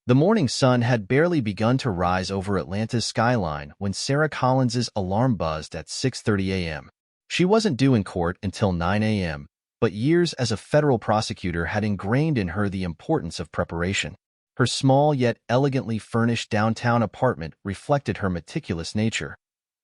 The morning sun had barely begun to rise over Atlanta's skyline when Sarah Collins's alarm buzzed at 6:30 a.m. She wasn't due in court until 9 a.m., but years as a federal prosecutor had ingrained in her the importance of preparation. Her small yet elegantly furnished downtown apartment reflected her meticulous nature.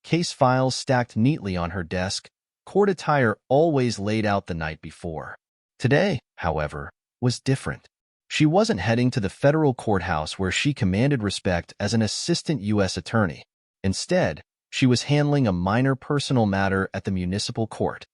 Case files stacked neatly on her desk, court attire always laid out the night before. Today, however, was different. She wasn't heading to the federal courthouse where she commanded respect as an assistant U.S. attorney. Instead, she was handling a minor personal matter at the municipal court.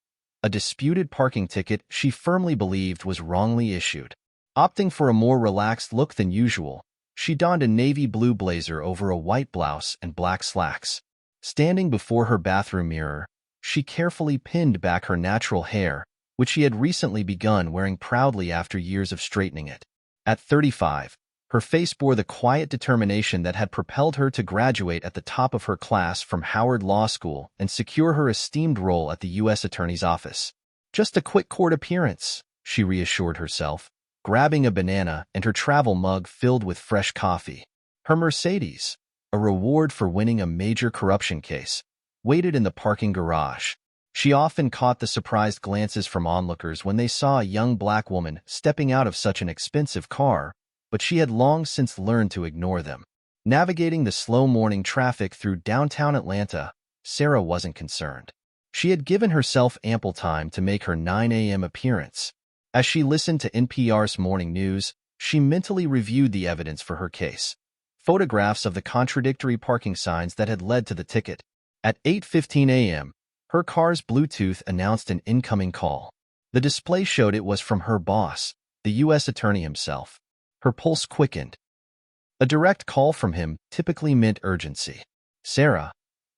A disputed parking ticket she firmly believed was wrongly issued. Opting for a more relaxed look than usual, she donned a navy blue blazer over a white blouse and black slacks. Standing before her bathroom mirror, she carefully pinned back her natural hair, which she had recently begun wearing proudly after years of straightening it. At 35, her face bore the quiet determination that had propelled her to graduate at the top of her class from Howard Law School and secure her esteemed role at the U.S. Attorney's Office. "Just a quick court appearance," she reassured herself, grabbing a banana and her travel mug filled with fresh coffee. Her Mercedes, a reward for winning a major corruption case, waited in the parking garage. She often caught the surprised glances from onlookers when they saw a young black woman stepping out of such an expensive car, but she had long since learned to ignore them. Navigating the slow morning traffic through downtown Atlanta, Sarah wasn't concerned. She had given herself ample time to make her 9 a.m. appearance. As she listened to NPR's morning news, she mentally reviewed the evidence for her case. Photographs of the contradictory parking signs that had led to the ticket. At 8:15 a.m., her car's Bluetooth announced an incoming call. The display showed it was from her boss, the U.S. Attorney himself. Her pulse quickened. A direct call from him typically meant urgency. "Sarah,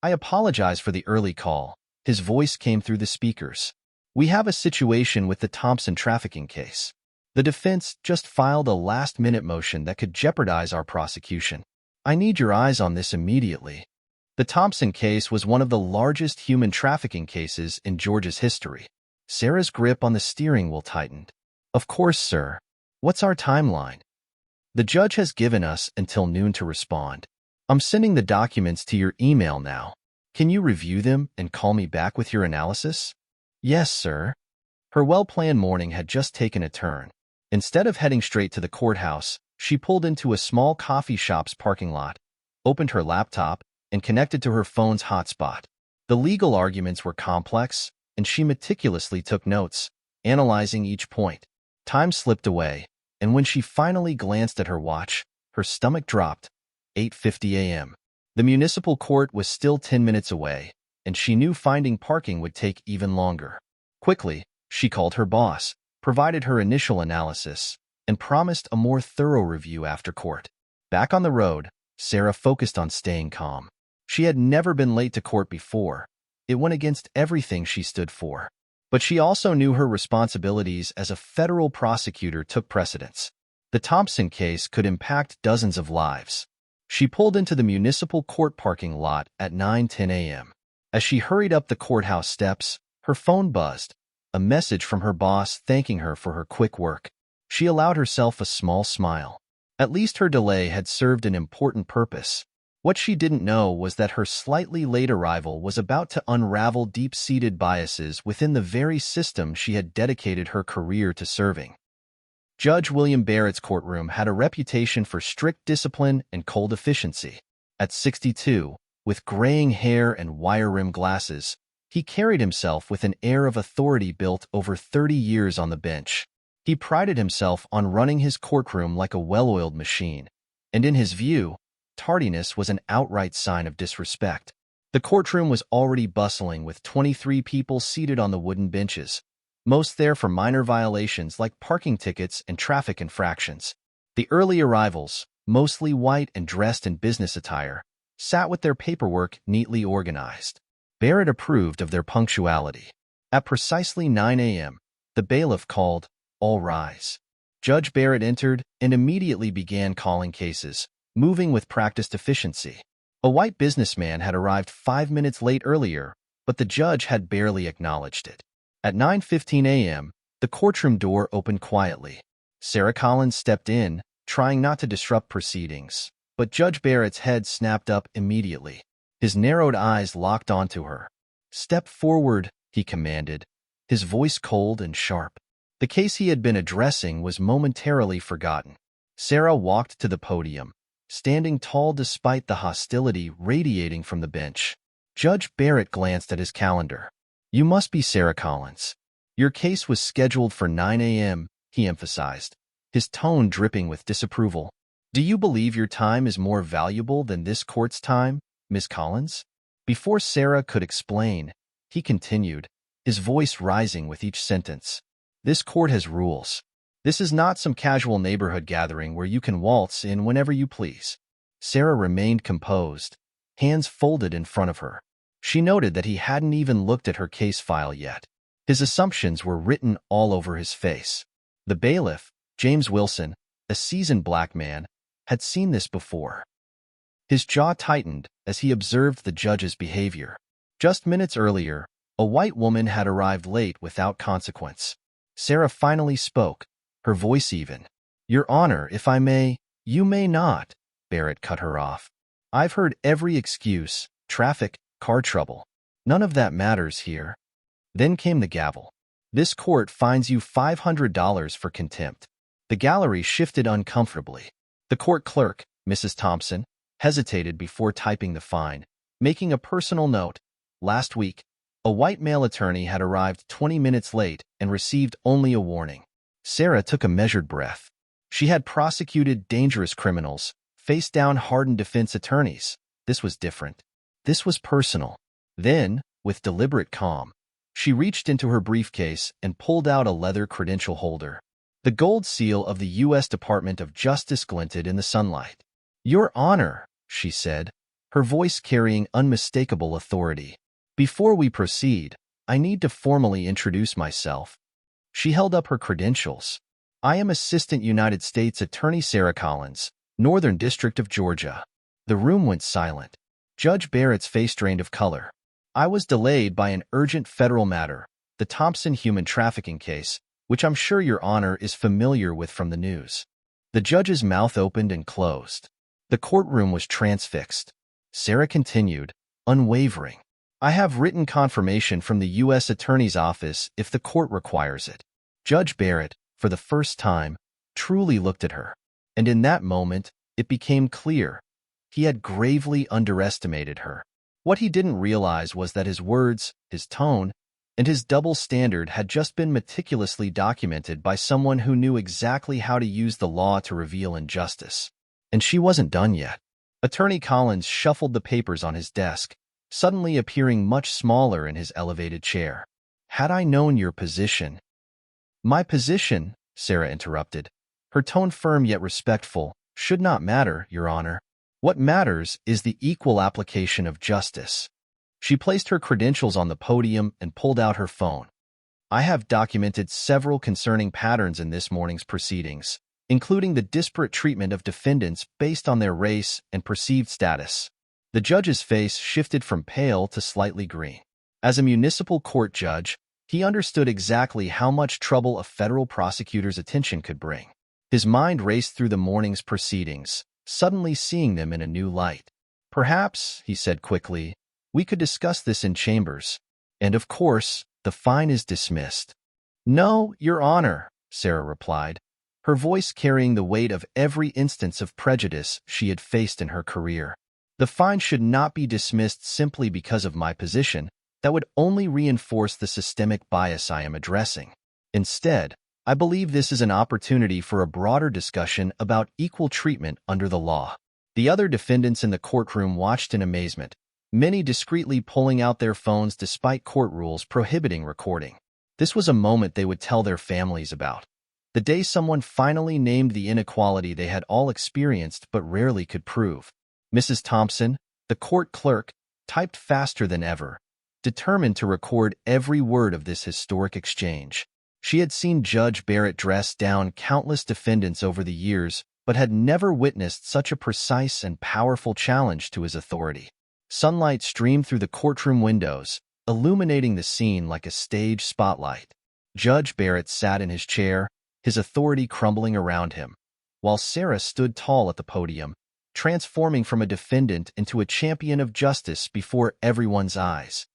I apologize for the early call." His voice came through the speakers. "We have a situation with the Thompson trafficking case. The defense just filed a last-minute motion that could jeopardize our prosecution. I need your eyes on this immediately." The Thompson case was one of the largest human trafficking cases in Georgia's history. Sarah's grip on the steering wheel tightened. "Of course, sir. What's our timeline?" "The judge has given us until noon to respond. I'm sending the documents to your email now. Can you review them and call me back with your analysis?" "Yes, sir." Her well-planned morning had just taken a turn. Instead of heading straight to the courthouse, she pulled into a small coffee shop's parking lot, opened her laptop, and connected to her phone's hotspot. The legal arguments were complex, and she meticulously took notes, analyzing each point. Time slipped away, and when she finally glanced at her watch, her stomach dropped. 8:50 a.m. The municipal court was still 10 minutes away, and she knew finding parking would take even longer. Quickly, she called her boss, provided her initial analysis, and promised a more thorough review after court. Back on the road, Sarah focused on staying calm. She had never been late to court before. It went against everything she stood for. But she also knew her responsibilities as a federal prosecutor took precedence. The Thompson case could impact dozens of lives. She pulled into the municipal court parking lot at 9:10 a.m. As she hurried up the courthouse steps, her phone buzzed, a message from her boss thanking her for her quick work. She allowed herself a small smile. At least her delay had served an important purpose. What she didn't know was that her slightly late arrival was about to unravel deep-seated biases within the very system she had dedicated her career to serving. Judge William Barrett's courtroom had a reputation for strict discipline and cold efficiency. At 62, with graying hair and wire-rimmed glasses, he carried himself with an air of authority built over 30 years on the bench. He prided himself on running his courtroom like a well-oiled machine, and in his view, tardiness was an outright sign of disrespect. The courtroom was already bustling with 23 people seated on the wooden benches, most there for minor violations like parking tickets and traffic infractions. The early arrivals, mostly white and dressed in business attire, sat with their paperwork neatly organized. Barrett approved of their punctuality. At precisely 9 a.m., the bailiff called, "All rise." Judge Barrett entered and immediately began calling cases, moving with practiced efficiency. A white businessman had arrived 5 minutes late earlier, but the judge had barely acknowledged it. At 9:15 a.m., the courtroom door opened quietly. Sarah Collins stepped in, trying not to disrupt proceedings, but Judge Barrett's head snapped up immediately. His narrowed eyes locked onto her. "Step forward," he commanded, his voice cold and sharp. The case he had been addressing was momentarily forgotten. Sarah walked to the podium, standing tall despite the hostility radiating from the bench. Judge Barrett glanced at his calendar. "You must be Sarah Collins. Your case was scheduled for 9 a.m., he emphasized, his tone dripping with disapproval. "Do you believe your time is more valuable than this court's time, Miss Collins?" Before Sarah could explain, he continued, his voice rising with each sentence. "This court has rules. This is not some casual neighborhood gathering where you can waltz in whenever you please." Sarah remained composed, hands folded in front of her. She noted that he hadn't even looked at her case file yet. His assumptions were written all over his face. The bailiff, James Wilson, a seasoned black man, had seen this before. His jaw tightened as he observed the judge's behavior. Just minutes earlier, a white woman had arrived late without consequence. Sarah finally spoke, her voice even. "Your Honor, if I may—" "You may not," Barrett cut her off. "I've heard every excuse, traffic, car trouble. None of that matters here." Then came the gavel. "This court fines you $500 for contempt." The gallery shifted uncomfortably. The court clerk, Mrs. Thompson, hesitated before typing the fine, making a personal note. Last week, a white male attorney had arrived 20 minutes late and received only a warning. Sarah took a measured breath. She had prosecuted dangerous criminals, faced down hardened defense attorneys. This was different. This was personal. Then, with deliberate calm, she reached into her briefcase and pulled out a leather credential holder. The gold seal of the U.S. Department of Justice glinted in the sunlight. "Your Honor," she said, her voice carrying unmistakable authority. "Before we proceed, I need to formally introduce myself." She held up her credentials. "I am Assistant United States Attorney Sarah Collins, Northern District of Georgia." The room went silent. Judge Barrett's face drained of color. "I was delayed by an urgent federal matter, the Thompson human trafficking case, which I'm sure Your Honor is familiar with from the news." The judge's mouth opened and closed. The courtroom was transfixed. Sarah continued, unwavering. "I have written confirmation from the U.S. Attorney's Office if the court requires it." Judge Barrett, for the first time, truly looked at her. And in that moment, it became clear. He had gravely underestimated her. What he didn't realize was that his words, his tone, and his double standard had just been meticulously documented by someone who knew exactly how to use the law to reveal injustice. And she wasn't done yet. Attorney Collins shuffled the papers on his desk, suddenly appearing much smaller in his elevated chair. "Had I known your position—" "My position," Sarah interrupted, her tone firm yet respectful, "should not matter, Your Honor. What matters is the equal application of justice." She placed her credentials on the podium and pulled out her phone. "I have documented several concerning patterns in this morning's proceedings, including the disparate treatment of defendants based on their race and perceived status." The judge's face shifted from pale to slightly green. As a municipal court judge, he understood exactly how much trouble a federal prosecutor's attention could bring. His mind raced through the morning's proceedings, suddenly seeing them in a new light. "Perhaps," he said quickly, "we could discuss this in chambers. And of course, the fine is dismissed." "No, Your Honor," Sarah replied, her voice carrying the weight of every instance of prejudice she had faced in her career. "The fine should not be dismissed simply because of my position. That would only reinforce the systemic bias I am addressing. Instead, I believe this is an opportunity for a broader discussion about equal treatment under the law." The other defendants in the courtroom watched in amazement, many discreetly pulling out their phones despite court rules prohibiting recording. This was a moment they would tell their families about. The day someone finally named the inequality they had all experienced but rarely could prove. Mrs. Thompson, the court clerk, typed faster than ever, determined to record every word of this historic exchange. She had seen Judge Barrett dress down countless defendants over the years, but had never witnessed such a precise and powerful challenge to his authority. Sunlight streamed through the courtroom windows, illuminating the scene like a stage spotlight. Judge Barrett sat in his chair, his authority crumbling around him. while Sarah stood tall at the podium, transforming from a defendant into a champion of justice before everyone's eyes.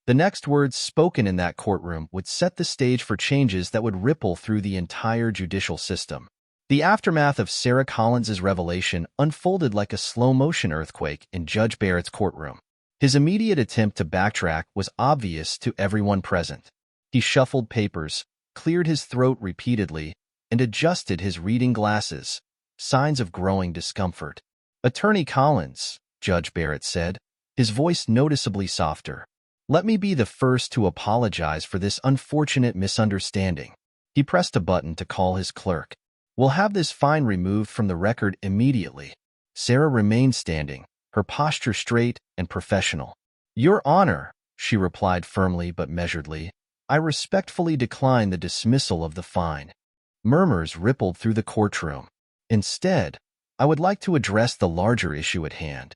The next words spoken in that courtroom would set the stage for changes that would ripple through the entire judicial system. The aftermath of Sarah Collins's revelation unfolded like a slow-motion earthquake in Judge Barrett's courtroom. His immediate attempt to backtrack was obvious to everyone present. He shuffled papers, cleared his throat repeatedly, and adjusted his reading glasses, signs of growing discomfort. "Attorney Collins," Judge Barrett said, his voice noticeably softer, "let me be the first to apologize for this unfortunate misunderstanding." He pressed a button to call his clerk. "We'll have this fine removed from the record immediately." Sarah remained standing, her posture straight and professional. "Your Honor," she replied firmly but measuredly, "I respectfully decline the dismissal of the fine." Murmurs rippled through the courtroom. "Instead, I would like to address the larger issue at hand."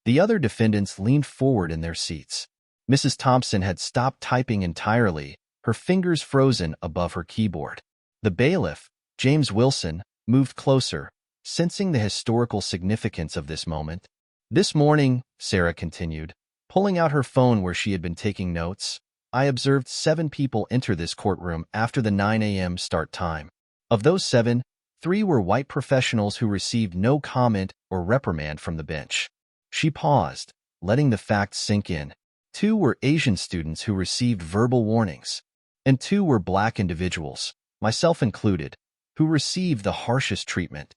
The other defendants leaned forward in their seats. Mrs. Thompson had stopped typing entirely, her fingers frozen above her keyboard. The bailiff, James Wilson, moved closer, sensing the historical significance of this moment. "This morning," Sarah continued, pulling out her phone where she had been taking notes, "I observed 7 people enter this courtroom after the 9 a.m. start time. Of those 7, 3 were white professionals who received no comment or reprimand from the bench." She paused, letting the facts sink in. 2 were Asian students who received verbal warnings, and 2 were Black individuals, myself included, who received the harshest treatment.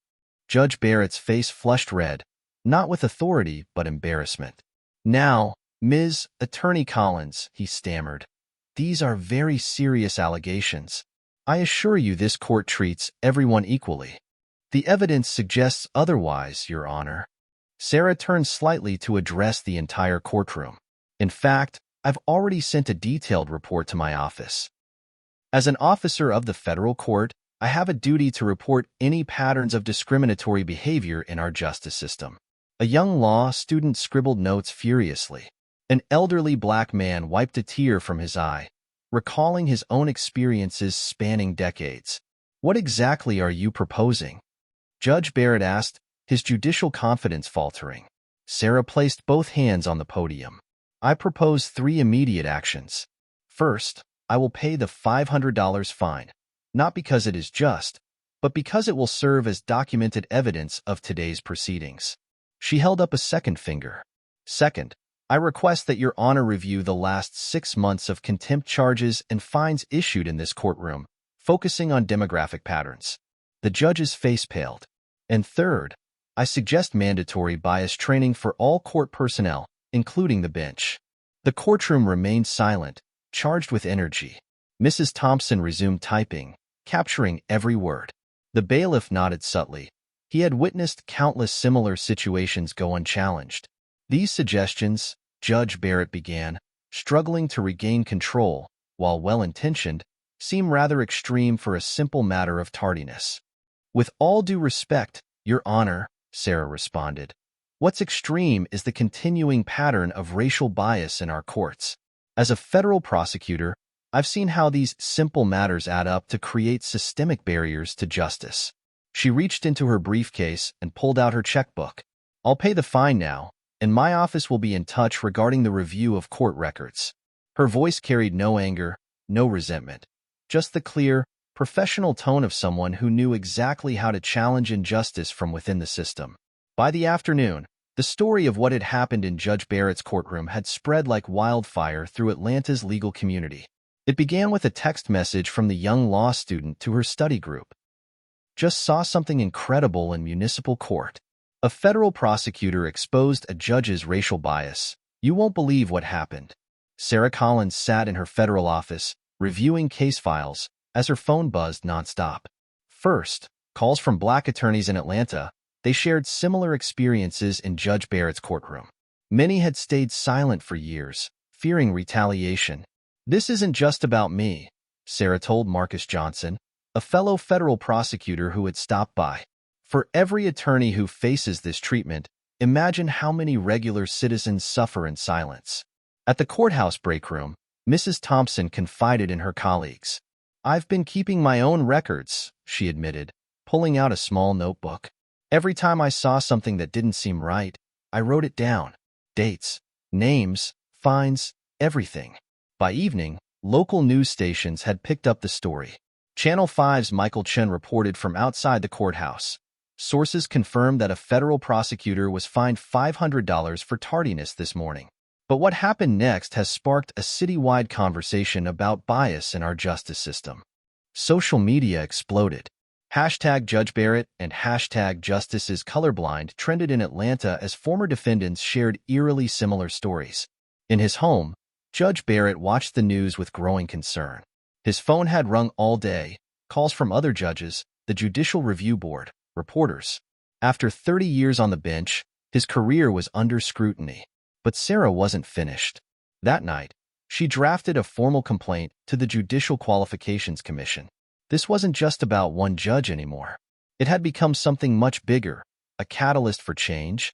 Judge Barrett's face flushed red, not with authority but embarrassment. "Now, Ms. Attorney Collins," he stammered, "these are very serious allegations. I assure you this court treats everyone equally." "The evidence suggests otherwise, Your Honor." Sarah turned slightly to address the entire courtroom. "In fact, I've already sent a detailed report to my office. As an officer of the federal court, I have a duty to report any patterns of discriminatory behavior in our justice system." A young law student scribbled notes furiously. An elderly Black man wiped a tear from his eye, recalling his own experiences spanning decades. "What exactly are you proposing?" Judge Barrett asked, his judicial confidence faltering. Sarah placed both hands on the podium. "I propose 3 immediate actions. First, I will pay the $500 fine, not because it is just, but because it will serve as documented evidence of today's proceedings." She held up a second finger. "Second, I request that Your Honor review the last 6 months of contempt charges and fines issued in this courtroom, focusing on demographic patterns." The judge's face paled. "And third, I suggest mandatory bias training for all court personnel, including the bench." The courtroom remained silent, charged with energy. Mrs. Thompson resumed typing, capturing every word. The bailiff nodded subtly. He had witnessed countless similar situations go unchallenged. "These suggestions," Judge Barrett began, struggling to regain control, while well-intentioned, seem rather extreme for a simple matter of tardiness. "With all due respect, Your Honor," Sarah responded, "what's extreme is the continuing pattern of racial bias in our courts. As a federal prosecutor, I've seen how these simple matters add up to create systemic barriers to justice." She reached into her briefcase and pulled out her checkbook. "I'll pay the fine now, and my office will be in touch regarding the review of court records." Her voice carried no anger, no resentment, just the clear, professional tone of someone who knew exactly how to challenge injustice from within the system. By the afternoon, the story of what had happened in Judge Barrett's courtroom had spread like wildfire through Atlanta's legal community. It began with a text message from the young law student to her study group. "Just saw something incredible in municipal court. A federal prosecutor exposed a judge's racial bias. You won't believe what happened." Sarah Collins sat in her federal office, reviewing case files, as her phone buzzed nonstop. First, calls from Black attorneys in Atlanta. They shared similar experiences in Judge Barrett's courtroom. Many had stayed silent for years, fearing retaliation. "This isn't just about me," Sarah told Marcus Johnson, a fellow federal prosecutor who had stopped by. "For every attorney who faces this treatment, imagine how many regular citizens suffer in silence." At the courthouse break room, Mrs. Thompson confided in her colleagues. "I've been keeping my own records," she admitted, pulling out a small notebook. Every time I saw something that didn't seem right, I wrote it down. Dates, names, fines, everything. By evening, local news stations had picked up the story. Channel 5's Michael Chen reported from outside the courthouse. Sources confirmed that a federal prosecutor was fined $500 for tardiness this morning. But what happened next has sparked a citywide conversation about bias in our justice system. Social media exploded. Hashtag Judge Barrett and hashtag Justice is Colorblind trended in Atlanta as former defendants shared eerily similar stories. In his home, Judge Barrett watched the news with growing concern. His phone had rung all day, calls from other judges, the Judicial Review Board, reporters. After 30 years on the bench, his career was under scrutiny. But Sarah wasn't finished. That night, she drafted a formal complaint to the Judicial Qualifications Commission. This wasn't just about one judge anymore. It had become something much bigger, a catalyst for change,